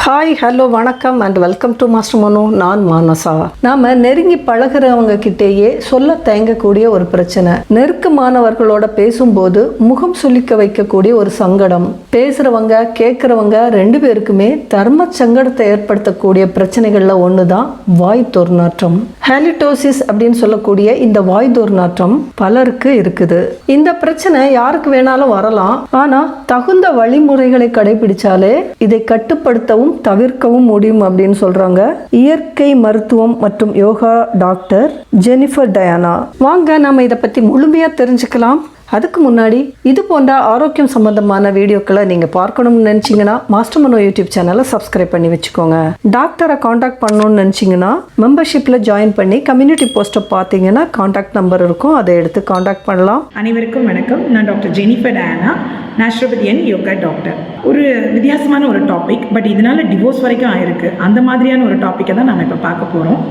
Hi hello வணக்கம் and welcome to master மனோ. நான் மானசா. நாம நெருங்கி பழகிறவங்க கிட்டேயே சொல்ல தயங்கக்கூடிய ஒரு பிரச்சனை, நெருக்கமானவர்களோட பேசும்போது முகம் சுளிக்க வைக்கக்கூடிய ஒரு சங்கடம். பேசுறவங்க கேட்கறவங்க ரெண்டு பேருக்குமே தர்ம சங்கடத்தை ஏற்படுத்தக்கூடிய பிரச்சனைகள்ல ஒண்ணுதான் வாய் துர்நாற்றம். ஹாலிடோசிஸ் அப்படின்னு சொல்லக்கூடிய இந்த வாய் துர்நாற்றம் பலருக்கு இருக்குது. இந்த பிரச்சனை யாருக்கு வேணாலும் வரலாம். ஆனா தகுந்த வழிமுறைகளை கடைபிடிச்சாலே இதை கட்டுப்படுத்தவும் தவிர்க்கவும் முடியும் அப்படின்னு சொல்றாங்க இயற்கை மருத்துவம் மற்றும் யோகா டாக்டர் ஜெனிஃபர் டயானா. வாங்க நாம இதை பத்தி முழுமையா தெரிஞ்சுக்கலாம். அதுக்கு முன்னாடி இது போன்ற ஆரோக்கியம் சம்பந்தமான வீடியோக்களை நீங்க பார்க்கணும்னு நினைச்சீங்கன்னா மாஸ்டர் மனோ யூடியூப் சேனலை சப்ஸ்கிரைப் பண்ணி வச்சுக்கோங்க. டாக்டரை காண்டாக்ட் பண்ணணும்னு நினைச்சீங்கன்னா மெம்பர்ஷிப்ல ஜாயின் பண்ணி கம்யூனிட்டி போஸ்ட்டை பார்த்தீங்கன்னா காண்டாக்ட் நம்பர் இருக்கும், அதை எடுத்து காண்டாக்ட் பண்ணலாம். அனைவருக்கும் வணக்கம். நான் டாக்டர் ஜெனிஃபர் டயானா, நேச்சுரோபதியன் யோகா டாக்டர். ஒரு வித்தியாசமான ஒரு டாபிக், பட் இதனால டிவோர்ஸ் வரைக்கும் ஆயிருக்கு. அந்த மாதிரியான ஒரு டாப்பிக்கை தான் நம்ம இப்போ பார்க்க போகிறோம்.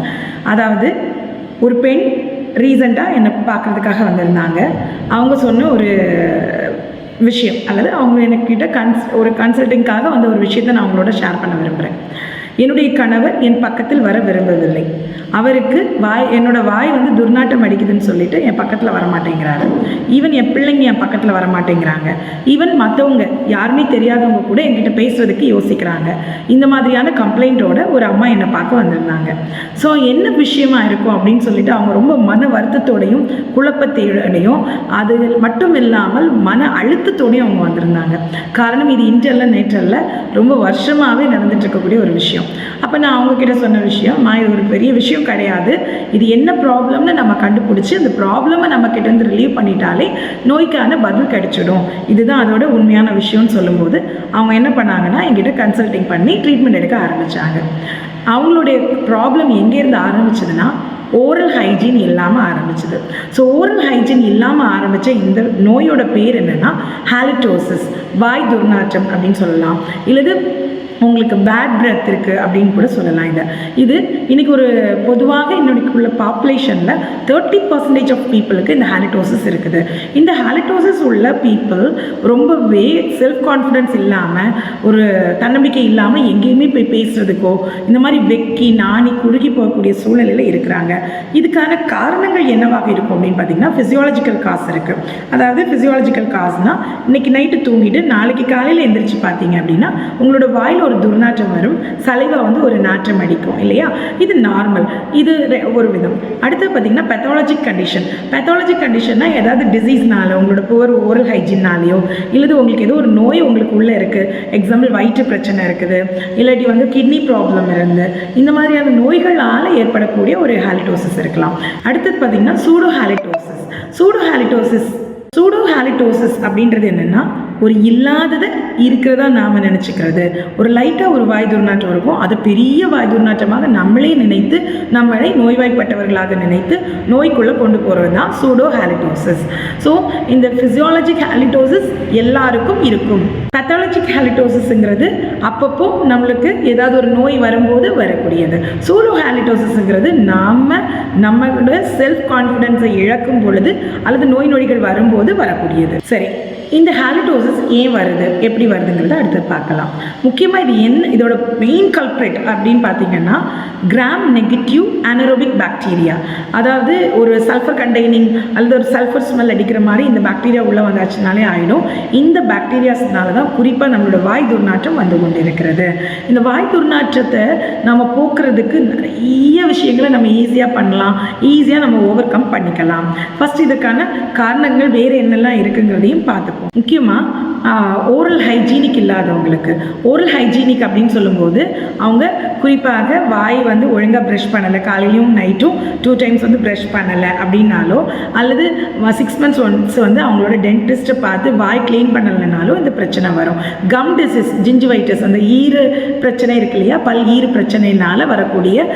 அதாவது ஒரு பெண் ரீசெண்டாக என்னை பார்க்குறதுக்காக வந்திருந்தாங்க. அவங்க சொன்ன ஒரு விஷயம், அல்லது அவங்க என்கிட்ட ஒரு கன்சல்டிங்காக வந்த ஒரு விஷயத்தை நான் அவங்களோட ஷேர் பண்ண விரும்புகிறேன். என்னுடைய கணவர் என் பக்கத்தில் வர விரும்பவில்லை. அவருக்கு என்னோட வாய் வந்து துர்நாற்றம் அடிக்குதுன்னு சொல்லிட்டு என் பக்கத்தில் வரமாட்டேங்கிறாரு. ஈவன் என் பிள்ளைங்க என் பக்கத்தில் வரமாட்டேங்கிறாங்க. ஈவன் மற்றவங்க யாருமே தெரியாதவங்க கூட என்கிட்ட பேசுறதுக்கு யோசிக்கிறாங்க. இந்த மாதிரியான கம்ப்ளைண்ட்டோட ஒரு அம்மா என்னை பார்க்க வந்திருந்தாங்க. ஸோ என்ன விஷயமா இருக்கும் அப்படின்னு சொல்லிட்டு அவங்க ரொம்ப மன வருத்தத்தோடையும் குழப்பத்தோடையும், அது மட்டும் இல்லாமல் மன அழுத்தத்தோடையும் அவங்க வந்திருந்தாங்க. காரணம் இது இன்றல்ல நேற்றல்ல, ரொம்ப வருஷமாகவே நடந்துட்டு இருக்கக்கூடிய ஒரு விஷயம். அப்போ நான் அவங்கக்கிட்ட சொன்ன விஷயம், இது ஒரு பெரிய விஷயம் கிடையாது. இது என்ன ப்ராப்ளம்னு நம்ம கண்டுபிடிச்சி அந்த ப்ராப்ளமை நம்ம கிட்ட இருந்து ரிலீவ் பண்ணிட்டாலே நோய்க்கான பதில் கிடைச்சிடும். இதுதான் அதோட உண்மையான விஷயம்னு சொல்லும்போது அவங்க என்ன பண்ணாங்கன்னா என்கிட்ட கன்சல்டிங் பண்ணி ட்ரீட்மெண்ட் எடுக்க ஆரம்பித்தாங்க. அவங்களுடைய ப்ராப்ளம் எங்கேருந்து ஆரம்பிச்சதுன்னா ஓரல் ஹைஜீன் இல்லாமல் ஆரம்பிச்சது. ஸோ ஓரல் ஹைஜீன் இல்லாமல் ஆரம்பித்த இந்த நோயோட பேர் என்னென்னா ஹாலிடோசிஸ், வாய் துர்நாற்றம் அப்படின்னு சொல்லலாம். இல்லது உங்களுக்கு பேட் பிரெத் இருக்குது அப்படின்னு கூட சொல்லலாம். இது இன்னைக்கு ஒரு பொதுவாக இன்னைக்குள்ள பாப்புலேஷனில் 30% ஆஃப் பீப்புளுக்கு இந்த ஹாலிடோசிஸ் இருக்குது. இந்த ஹாலிடோசிஸ் உள்ள பீப்புள் ரொம்பவே செல்ஃப் கான்ஃபிடென்ஸ் இல்லாமல், ஒரு தன்னம்பிக்கை இல்லாமல் எங்கேயுமே போய் பேசுகிறதுக்கோ இந்த மாதிரி வெக்கி நாணி குறுகி போகக்கூடிய சூழ்நிலையில் இருக்கிறாங்க. இதுக்கான காரணங்கள் என்னவாக இருக்கும் அப்படின்னு பார்த்தீங்கன்னா ஃபிசியாலஜிக்கல் காஸ் இருக்குது. அதாவது ஃபிசியாலஜிக்கல் காஸ்னால் இன்னைக்கு நைட்டு தூங்கிட்டு நாளைக்கு காலையில் எந்திரிச்சு பார்த்தீங்க அப்படின்னா உங்களோட வாயில் ஒரு துர்நாற்றம் வரும், சலைவா வந்து ஒரு நாற்றம் அடிக்கும் இல்லையா? இது நார்மல், இது ஒரு விதம். அடுத்து பார்த்தீங்கன்னா பெத்தாலஜிக் கண்டிஷன். பெத்தாலஜிக் கண்டிஷன்னா ஏதாவது டிசீஸ்னால, உங்களோட புவர் ஓரல் ஹைஜீன்னாலேயோ, இல்லது உங்களுக்கு ஏதோ ஒரு நோய் உங்களுக்கு உள்ளே இருக்குது, எக்ஸாம்பிள் வயிற்று பிரச்சனை இருக்குது, இல்லாட்டி வந்து கிட்னி ப்ராப்ளம் இருந்து, இந்த மாதிரியான நோய்களால் ஏற்படக்கூடிய ஒரு ஹாலிடோசிஸ் இருக்கலாம். அடுத்தது பார்த்தீங்கன்னா சூடோஹாலிடோசிஸ். சூடோஹாலிடோசிஸ் அப்படின்றது என்னென்னா ஒரு இல்லாததை இருக்கிறதா நாம் நினச்சிக்கிறது. ஒரு லைட்டாக ஒரு வாய் துர்நாற்றம் இருக்கும், அது பெரிய வாய் துர்நாற்றமாக நம்மளே நினைத்து நம்மளை நோய்வாய்ப்பட்டவர்களாக நினைத்து நோய்க்குள்ளே கொண்டு போகிறது தான் சூடோஹாலிடோசிஸ். ஸோ இந்த ஃபிசியாலஜிக் ஹாலிடோசிஸ் எல்லாருக்கும் இருக்கும். பெத்தாலஜிக் ஹாலிடோசிஸ்ங்கிறது அப்பப்போ நம்மளுக்கு ஏதாவது ஒரு நோய் வரும்போது வரக்கூடியது. சூடோஹாலிடோசிஸ்ங்கிறது நம்மளோட செல்ஃப் கான்ஃபிடென்ஸை இழக்கும் பொழுது அல்லது நோய் நொடிகள் வரும்போது வரக்கூடியது. சரி, இந்த ஹாலிடோசிஸ் ஏன் வருது, எப்படி வருதுங்கிறத அடுத்து பார்க்கலாம். முக்கியமாக இதோட மெயின் கல்ப்ரேட் அப்படின்னு பார்த்தீங்கன்னா கிராம் நெகட்டிவ் அனரோபிக் பாக்டீரியா. அதாவது ஒரு சல்ஃபர் கண்டெய்னிங் அல்லது ஒரு சல்ஃபர் ஸ்மெல் அடிக்கிற மாதிரி இந்த பாக்டீரியா உள்ளே வந்தாச்சுனாலே ஆகிடும். இந்த பாக்டீரியாஸ்னால தான் குறிப்பாக நம்மளோட வாய் துர்நாற்றம் வந்து கொண்டு இருக்கிறது. இந்த வாய் துர்நாற்றத்தை நம்ம போக்குறதுக்கு நிறைய விஷயங்களை நம்ம ஈஸியாக பண்ணலாம், ஈஸியாக நம்ம ஓவர் கம் பண்ணிக்கலாம். ஃபஸ்ட் இதுக்கான காரணங்கள் வேறு என்னெல்லாம் இருக்குங்கிறதையும் பார்த்துப்போம். முக்கியமாக ஓரல் ஹைஜீனிக் இல்லாதவங்களுக்கு, ஓரல் ஹைஜீனிக் அப்படின்னு சொல்லும்போது அவங்க குறிப்பாக வாய் வந்து ஒழுங்காக ப்ரஷ் பண்ணலை, காலையிலையும் நைட்டும் 2 times வந்து ப்ரஷ் பண்ணலை அப்படின்னாலோ, அல்லது 6 months ஒன்ஸ் வந்து அவங்களோட டென்டிஸ்ட்டை பார்த்து வாய் க்ளீன் பண்ணலைனாலும் இந்த பிரச்சனை வரும். கம் டிசீஸ், ஜிஞ்சுவைட்டிஸ், அந்த ஈறு பிரச்சனை இருக்கு இல்லையா, பல் ஈறு பிரச்சனையினால் வரக்கூடிய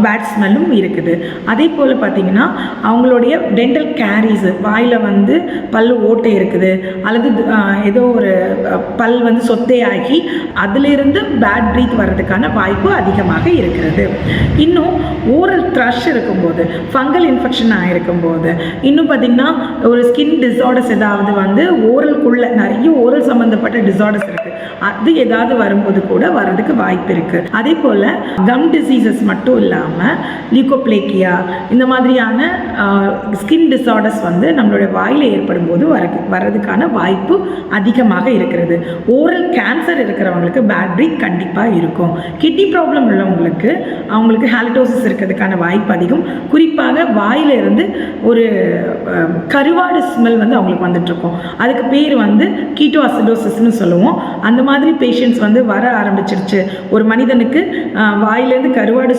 பேட் ஸ்மெல்லும் இருக்குது. அதே போல் பார்த்திங்கன்னா அவங்களுடைய டென்டல் கேரிஸ், வாயில் வந்து பல் ஓட்டை இருக்குது, அல்லது ஏதோ ஒரு பல் வந்து சொத்தையாகி அதிலிருந்து பேட் ப்ரீத் வர்றதுக்கான வாய்ப்பு அதிகமாக இருக்கிறது. இன்னும் ஓரல் த்ரஷ் இருக்கும்போது, ஃபங்கல் இன்ஃபெக்ஷன் ஆகிருக்கும்போது, இன்னும் பார்த்திங்கன்னா ஒரு ஸ்கின் டிஸார்டர்ஸ் ஏதாவது வந்து ஓரலுக்குள்ளே நிறைய ஓரல் சம்மந்தப்பட்ட டிஸார்டர்ஸ் இருக்குது, அது ஏதாவது வரும்போது கூட வர்றதுக்கு வாய்ப்பு இருக்குது. அதே போல் கம் டிசீசஸ் மட்டும் இல்லாமல் லியூகோப்ளேக்கியா இந்த மாதிரியான ஸ்கின் டிஸார்டர்ஸ் வந்து நம்மளோட வாயில் ஏற்படும் போது வர்றதுக்கான வாய்ப்பு அதிகமாக இருக்கிறது. ஓரல் கேன்சர் இருக்கிறவங்களுக்கு பேட் ப்ரீத் கண்டிப்பாக இருக்கும். கிட்னி ப்ராப்ளம் உள்ளவங்களுக்கு அவங்களுக்கு ஹாலிடோசிஸ் இருக்கிறதுக்கான வாய்ப்பு அதிகம். குறிப்பாக வாயிலிருந்து ஒரு கருவாடு ஸ்மெல் வந்து அவங்களுக்கு வந்துட்டுருக்கும். அதுக்கு பேர் வந்து கீட்டோ அசிடோசிஸ்ன்னு சொல்லுவோம். அந்த மாதிரி பேஷண்ட்ஸ் வந்து வர ஆரம்பிச்சிருச்சு. ஒரு மனிதனுக்கு வாயிலேருந்து கருவாடு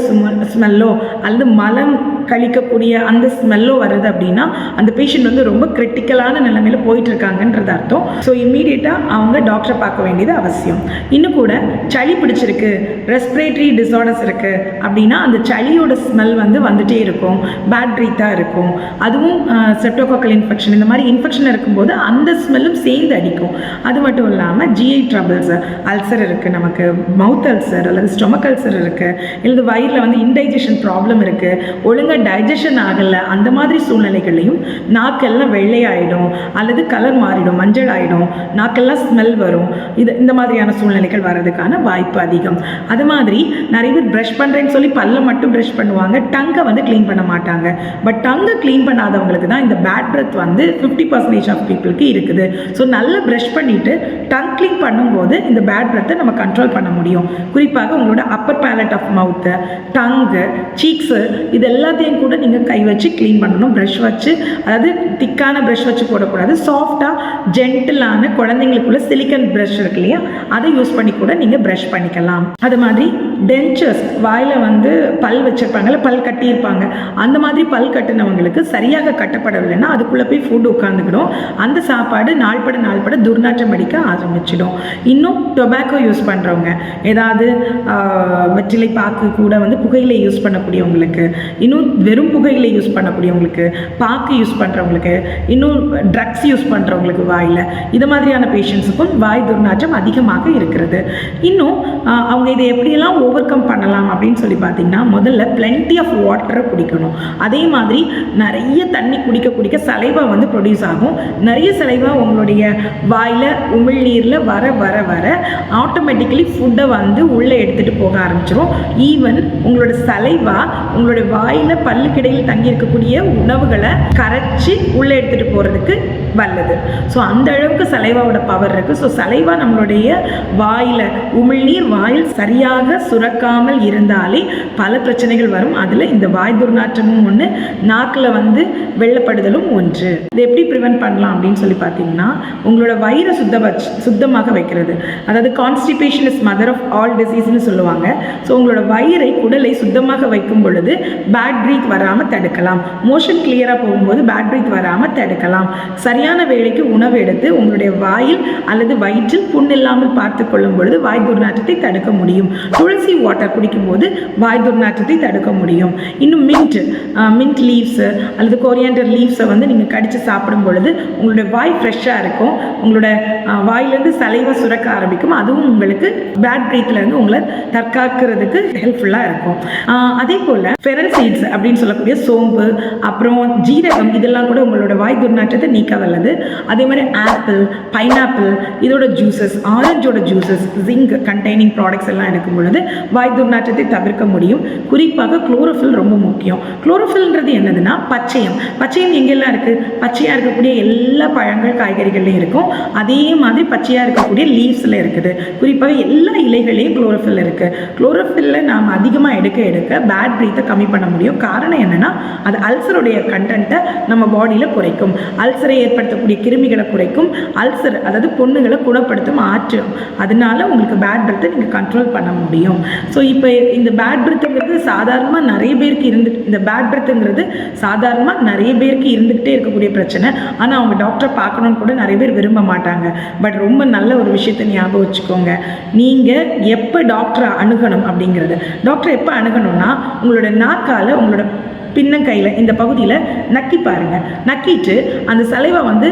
ஸ்மெல்லோ அல்லது மலம் கழிக்கக்கூடிய அந்த ஸ்மெல்லோ வருது அப்படின்னா அந்த பேஷண்ட் வந்து ரொம்ப கிரிட்டிக்கலான நிலைமையில் போயிட்டு இருக்காங்கன்றது அர்த்தம். ஸோ இம்மீடியட்டாக அவங்க டாக்டரை பார்க்க வேண்டியது அவசியம். இன்னும் கூட சளி பிடிச்சிருக்கு, ரெஸ்பிரேட்டரி டிஸார்டர்ஸ் இருக்குது அப்படின்னா அந்த சளியோட ஸ்மெல் வந்து வந்துகிட்டே இருக்கும், பேட் ப்ரீத்தாக இருக்கும். அதுவும் செப்டோகாக்கல் இன்ஃபெக்ஷன் இந்த மாதிரி இன்ஃபெக்ஷன் இருக்கும்போது அந்த ஸ்மெல்லும் சேர்ந்து அடிக்கும். அது மட்டும் இல்லாமல் ஜிஐ ட்ரபிள்ஸ், அல்சர் இருக்குது, நமக்கு மவுத் அல்சர் அல்லது ஸ்டொமக் அல்சர் இருக்குது, இல்லை வயிறில் வந்து இன்டைஜஷன் ப்ராப்ளம் இருக்குது, ஒழுங்காக டைஜஷன் ஆகலை, அந்த மாதிரி சூழ்நிலைகள்லையும் நாக்கெல்லாம் வெள்ளையாயிடும் அல்லது கலர் மாறிடும், மஞ்சள் ஆகிடும், நாக்கெல்லாம் ஸ்மெல் வரும். இந்த மாதிரியான சூழ்நிலைகள் வர்றதுக்கான வாய்ப்பு அதிகம். அது மாதிரி நிறைய பேர் ப்ரஷ் பண்ணுறேன்னு சொல்லி பல்ல மட்டும் ப்ரஷ் பண்ணுவாங்க, டங்கை வந்து க்ளீன் பண்ண மாட்டாங்க. பட் டங்கை க்ளீன் பண்ணாதவங்களுக்கு தான் இந்த பேட் பிரெத் வந்து 50% ஆஃப் பீப்புளுக்கு இருக்குது. ஸோ நல்லா ப்ரஷ் பண்ணிவிட்டு டங் க்ளீன் பண்ணும்போது இந்த பேட் பிரெத்தை நம்ம கண்ட்ரோல் பண்ண முடியும். குறிப்பாக உங்களோட அப்பர் பேலட் ஆஃப் மவுத்து, டங்கு, சீக்ஸு இது எல்லாத்தையும் கூட நீங்கள் கை வச்சு க்ளீன் பண்ணணும். ப்ரஷ் வச்சு, அதாவது திக்கான ப்ரஷ் வச்சு போடக்கூடாது, சாஃப்டாக ஜென்டிலான குழந்தைங்களுக்குள்ள சிலிக்கன் ப்ரஷ் இருக்கு இல்லையா, அதை யூஸ் பண்ணி கூட நீங்கள் ப்ரஷ் பண்ணிக்கலாம். அது மாதிரி டென்ச்சர்ஸ், வாயில் வந்து பல் வச்சுருப்பாங்கல்ல, பல் கட்டியிருப்பாங்க, அந்த மாதிரி பல் கட்டினவங்களுக்கு சரியாக கட்டப்படவில்லைன்னா அதுக்குள்ளே போய் ஃபுட் உட்காந்துக்கிடும். அந்த சாப்பாடு நாள்பட நாள்பட துர்நாற்றம் அடிக்க ஆரம்பிச்சிடும். இன்னும் டொபாக்கோ யூஸ் பண்ணுறவங்க, ஏதாவது வெற்றிலை பாக்கு கூட வந்து புகையிலை யூஸ் பண்ணக்கூடியவங்களுக்கு, இன்னும் வெறும் புகையிலை யூஸ் பண்ணக்கூடியவங்களுக்கு, பாக்கு யூஸ் பண்ணுறவங்களுக்கு, இன்னும் ட்ரக்ஸ் யூஸ் பண்ணுறவங்களுக்கு வாயில், இது மாதிரியான பேஷண்ட்ஸுக்கும் வாய் துர்நாற்றம் அதிகமாக இருக்கிறது. இன்னும் அவங்க இதை எப்படியெல்லாம் ஓவர் கம் பண்ணலாம் அப்படின்னு சொல்லி பார்த்தீங்கன்னா, முதல்ல பிளென்டி ஆஃப் வாட்டரை குடிக்கணும். அதே மாதிரி நிறைய தண்ணி குடிக்க குடிக்க சலைவா வந்து ப்ரொடியூஸ் ஆகும். நிறைய சலைவா உங்களுடைய வாயில் உமிழ்நீரில் வர வர வர ஆட்டோமேட்டிக்கலி ஃபுட்டை வந்து உள்ளே எடுத்துகிட்டு போக ஆரம்பிச்சிடும். ஈவன் உங்களோட சலைவா உங்களுடைய வாயில் பல்லுக்கிடையில் தங்கி இருக்கக்கூடிய உணவுகளை கரைச்சி உள்ளே எடுத்துகிட்டு போகிறதுக்கு வல்லது. ஸோ அந்த அளவுக்கு சலைவாவோட பவர் இருக்குது. ஸோ சலைவா நம்மளுடைய வாயில் உமிழ்நீர் வாயில் சரியாக சுரக்காமல் இருந்தாலே பல பிரச்சனைகள் வரும். அதில் இந்த வாய் துர்நாற்றமும் ஒன்று, நாக்கில் வந்து வெள்ளப்படுதலும் ஒன்று. இதை எப்படி ப்ரிவென்ட் பண்ணலாம் அப்படின்னு சொல்லி பார்த்தீங்கன்னா, உங்களோட வயிறை சுத்தமாக வைக்கிறது, அதாவது constipation is mother of all டிசீஸ்னு சொல்லுவாங்க. ஸோ உங்களோட வயிறை, குடலை சுத்தமாக வைக்கும் பொழுது பேட் ப்ரீத் வராமல் தடுக்கலாம். மோஷன் கிளியராக போகும்போது பேட் ப்ரீத் வராமல் தடுக்கலாம். சரியான வேளைக்கு உணவு எடுத்து உங்களுடைய வாயில் அல்லது வயிற்றில் புண்ணில்லாமல் பார்த்து கொள்ளும் பொழுது வாய் துர்நாற்றத்தை தடுக்க முடியும். துளசி வாட்டர் குடிக்கும்போது வாய் துர்நாற்றத்தை தடுக்க முடியும். இன்னும் மின்ட் லீவ்ஸு அல்லது கொரியாண்டர் லீவ்ஸை வந்து நீங்கள் கடித்து சாப்பிடும் பொழுது உங்களுடைய வாய் ஃப்ரெஷ்ஷாக இருக்கும், உங்களோட வாயிலேருந்து சலைவா சுரக்க ஆரம்பிக்கும். அதுவும் உங்களுக்கு பேட் ப்ரீத்லேருந்து உங்களை தற்காக்கிறதுக்கு ஹெல்ப்ஃபுல்லாக இருக்கும். அதே போல் ஃபெரல் சீட்ஸ் அப்படின்னு சொல்லக்கூடிய சோம்பு, அப்புறம் ஜீரகம், இதெல்லாம் கூட உங்களோட வாய் துர்நாற்றத்தை நீக்க வல்லது. அதே மாதிரி ஆப்பிள், பைனாப்பிள் இதோட ஜூஸஸ், ஆரஞ்சோட ஜூஸஸ், ஜிங்க் கண்டெய்னிங் ப்ராடக்ட்ஸ் எல்லாம் எடுக்கும் பொழுது வாய் துர்நாற்றத்தை தவிர்க்க முடியும். குறிப்பாக குளோரோஃபில் ரொம்ப முக்கியம். குளோரோஃபில்ன்றது என்னதுன்னா பச்சையம். பச்சையம் எங்கெல்லாம் இருக்குது? பச்சையாக இருக்கக்கூடிய எல்லா பழங்கள், காய்கறிகள்லையும் இருக்கும். அதே மாதிரி பச்சையாக இருக்கக்கூடிய லீவ்ஸில் இருக்குது. குறிப்பாக எல்லா இலைகளையும் குளோரோஃபில் இருக்குது. குளோரோஃபில்ல நாம் அதிகமாக எடுக்க பேட் ப்ரீத்தை கம்மி பண்ண முடியும். காரணம் என்னென்னா, அது அல்சருடைய கண்டென்ட்டை நம்ம பாடியில் குறைக்கும், அல்சரை ஏற்படுத்தக்கூடிய கிருமிகளை குறைக்கும், அல்சர் அதாவது புண்ணுகளை குணப்படுத்தும் ஆற்றும். அதனால உங்களுக்கு பேட் பிரெத்தை நீங்கள் கண்ட்ரோல் பண்ண முடியும். ஸோ இப்போ இந்த பேட் பிரெத்துங்கிறது சாதாரணமாக நிறைய பேருக்கு இந்த பேட் பிரெத்துங்கிறது சாதாரணமாக நிறைய பேருக்கு இருந்துக்கிட்டே இருக்கக்கூடிய பிரச்சனை. ஆனால் அவங்க டாக்டரை பார்க்கணுன்னு கூட நிறைய பேர் விரும்ப மாட்டாங்க. பட் ரொம்ப நல்ல ஒரு விஷயத்தை ஞாபகம் வச்சுக்கோங்க, நீங்கள் எப்போ டாக்டரை அணுகணும் அப்படிங்கிறது. டாக்டரை எப்போ அணுகணும்னா, உங்களோட நாக்கால் உங்களோட பின்னங்கையில் இந்த பகுதியில் நக்கி பாருங்கள். நக்கிட்டு அந்த சலைவா வந்து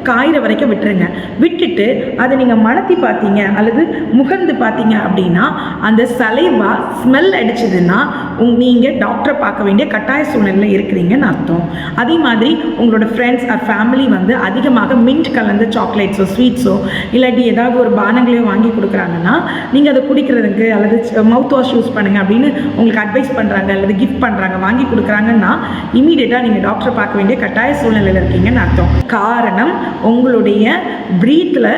காயிற வரைக்கும் விட்டுருங்க. விட்டுட்டு அதை நீங்கள் மணத்தி பார்த்தீங்க அல்லது முகந்து பார்த்தீங்க அப்படின்னா அந்த சலைவா ஸ்மெல் அடிச்சதுன்னா நீங்கள் டாக்டரை பார்க்க வேண்டிய கட்டாய சூழ்நிலையில் இருக்கிறீங்கன்னு அர்த்தம். அதே மாதிரி உங்களோட ஃப்ரெண்ட்ஸ் ஆர் ஃபேமிலி வந்து அதிகமாக மின்ட் கலந்த சாக்லேட்ஸோ ஸ்வீட்ஸோ இல்லாட்டி ஏதாவது ஒரு பானங்களையோ வாங்கி கொடுக்குறாங்கன்னா நீங்கள் அதை குடிக்கிறதுக்கு அல்லது மவுத் வாஷ் யூஸ் பண்ணுங்கள் அப்படின்னு உங்களுக்கு அட்வைஸ் பண்ணுறாங்க அல்லது கிஃப்ட் பண்ணுறாங்க, வாங்கி கொடுக்குறாங்கன்னா இமீடியட்டாக நீங்கள் டாக்டரை பார்க்க வேண்டிய கட்டாய சூழ்நிலையில் இருக்கீங்கன்னு அர்த்தம். காரணம் உங்களுடைய ப்ரீத்தில்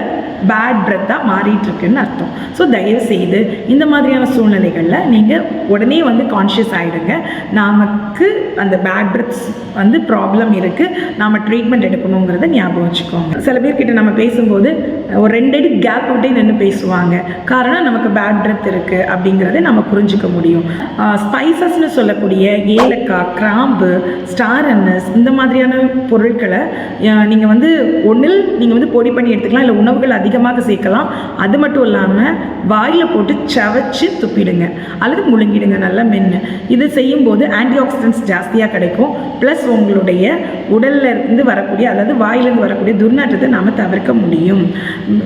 பேட் பிரெத்தாக மாறிட்டு இருக்குன்னு அர்த்தம். ஸோ தயவு செய்து இந்த மாதிரியான சூழ்நிலைகளில் நீங்கள் உடனே வந்து கான்ஷியஸ் ஆகிடுங்க. நமக்கு அந்த பேட் பிரெத்ஸ் வந்து ப்ராப்ளம் இருக்குது, நாம் ட்ரீட்மெண்ட் எடுக்கணுங்கிறத ஞாபகம் வச்சுக்கோங்க. சில பேர்கிட்ட நம்ம பேசும்போது ஒரு 2 அடி கேப் விட்டே நின்று பேசுவாங்க. காரணம் நமக்கு பேட் பிரெத் இருக்குது அப்படிங்கிறத நம்ம புரிஞ்சுக்க முடியும். ஸ்பைசஸ்ன்னு சொல்லக்கூடிய ஏலக்காய், கிராம்பு, ஸ்டார் அன்னஸ் இந்த மாதிரியான பொருட்களை நீங்கள் வந்து ஒன்றில் நீங்கள் வந்து பொடி பண்ணி எடுத்துக்கலாம், இல்லை உணவுகள் அதிகமாக சேர்க்கலாம். அது மட்டும் இல்லாமல் வாயில் போட்டு சவச்சு துப்பிடுங்க அல்லது முழுங்கிடுங்க நல்லா மென்று. இது செய்யும்போது ஆன்டி ஆக்சிடென்ட்ஸ் ஜாஸ்தியாக கிடைக்கும். ப்ளஸ் உங்களுடைய உடல்ல இருந்து வரக்கூடிய அதாவது வாயிலிருந்து வரக்கூடிய துர்நாற்றத்தை நாம் தவிர்க்க முடியும்.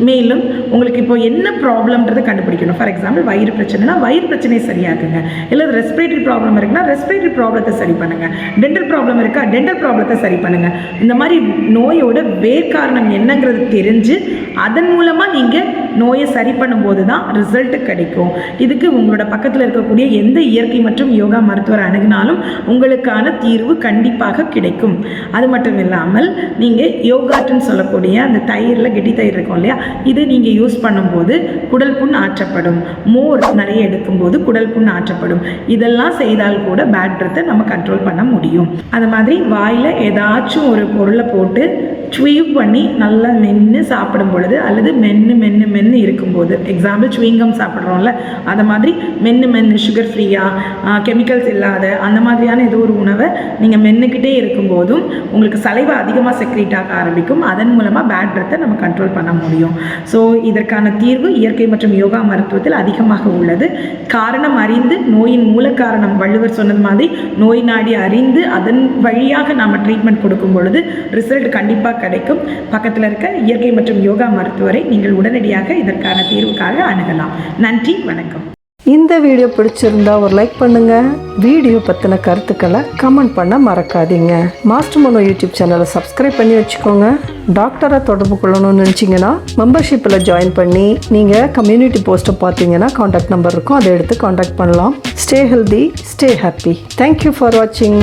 மேலும் உங்களுக்கு இப்போ என்ன ப்ராப்ளம்ன்றதை கண்டுபிடிக்கணும். ஃபார் எக்ஸாம்பிள் வயிறு பிரச்சனைனா வயிறு பிரச்சனையை சரியாக்குங்க, இல்லை ரெஸ்பிரேட்டரி ப்ராப்ளம் இருக்குன்னா ரெஸ்பிரேட்டரி ப்ராப்ளத்தை சரி பண்ணுங்கள், டென்டல் ப்ராப்ளம் இருக்கா டென்டல் ப்ராப்ளத்தை சரி பண்ணுங்கள். இந்த மாதிரி நோயோட வேர் காரணம் என்னங்கிறது தெரிஞ்சு அதன் மூலமாக நீங்கள் நோயை சரி பண்ணும்போது தான் ரிசல்ட்டு கிடைக்கும். இதுக்கு உங்களோட பக்கத்தில் இருக்கக்கூடிய எந்த இயற்கை மற்றும் யோகா மருத்துவரை அணுகினாலும் உங்களுக்கான தீர்வு கண்டிப்பாக கிடைக்கும். அது மட்டும் இல்லாமல் நீங்கள் யோகாட்டுன்னு சொல்லக்கூடிய அந்த தயிரில் கெட்டி தயிர் இருக்கும் இல்லையா, இது நீங்கள் யூஸ் பண்ணும்போது குடல் புண் ஆற்றப்படும். மோர் நிறைய எடுக்கும்போது குடல் புண் ஆற்றப்படும். இதெல்லாம் செய்தால் கூட பேட் பிரெத்தை நம்ம கண்ட்ரோல் பண்ண முடியும். அது மாதிரி வாயில் ஏதாச்சும் ஒரு பொருளை போட்டு ச்வீவ் பண்ணி நல்லா மென்று சாப்பிடும் பொழுது அல்லது மென்று இருக்கும்போது, எக்ஸாம்பிள் ச்வீங்கம் சாப்பிட்றோம்ல, அந்த மாதிரி மென்று சுகர் ஃப்ரீயாக கெமிக்கல்ஸ் இல்லாத அந்த மாதிரியான ஏதோ ஒரு உணவை நீங்கள் மென்னுக்கிட்டே இருக்கும்போதும் உங்களுக்கு சலைவா அதிகமாக செக்ரீட் ஆக ஆரம்பிக்கும். அதன் மூலமாக பேட் பிரெத்தை நம்ம கண்ட்ரோல் பண்ண முடியும். ஸோ இதற்கான தீர்வு இயற்கை மற்றும் யோகா மருத்துவத்தில் அதிகமாக உள்ளது. காரணம் அறிந்து நோயின் மூல காரணம் வள்ளுவர் சொன்னது மாதிரி நோய் நாடி அறிந்து அதன் வழியாக நாம் ட்ரீட்மெண்ட் கொடுக்கும் பொழுது ரிசல்ட் கண்டிப்பாக கிடைக்கும். பக்கத்தில் இருக்க இயற்கை மற்றும் யோகா மருத்துவரை நீங்கள் உடனடியாக இதற்கான தீர்வுக்காக அணுகலாம். நன்றி, வணக்கம். இந்த வீடியோ பிடிச்சிருந்தா ஒரு லைக் பண்ணுங்க. வீடியோ பற்றின கருத்துக்களை கமெண்ட் பண்ண மறக்காதீங்க. மாஸ்டர் மனோ யூடியூப் சேனலை சப்ஸ்கிரைப் பண்ணி வச்சுக்கோங்க. டாக்டரை தொடர்பு கொள்ளணும்னு நினச்சிங்கன்னா மெம்பர்ஷிப்பில் ஜாயின் பண்ணி நீங்கள் கம்யூனிட்டி போஸ்ட்டை பார்த்தீங்கன்னா காண்டாக்ட் நம்பர் இருக்கும், அதை எடுத்து காண்டாக்ட் பண்ணலாம். Stay healthy, stay happy. Thank you for வாட்சிங்.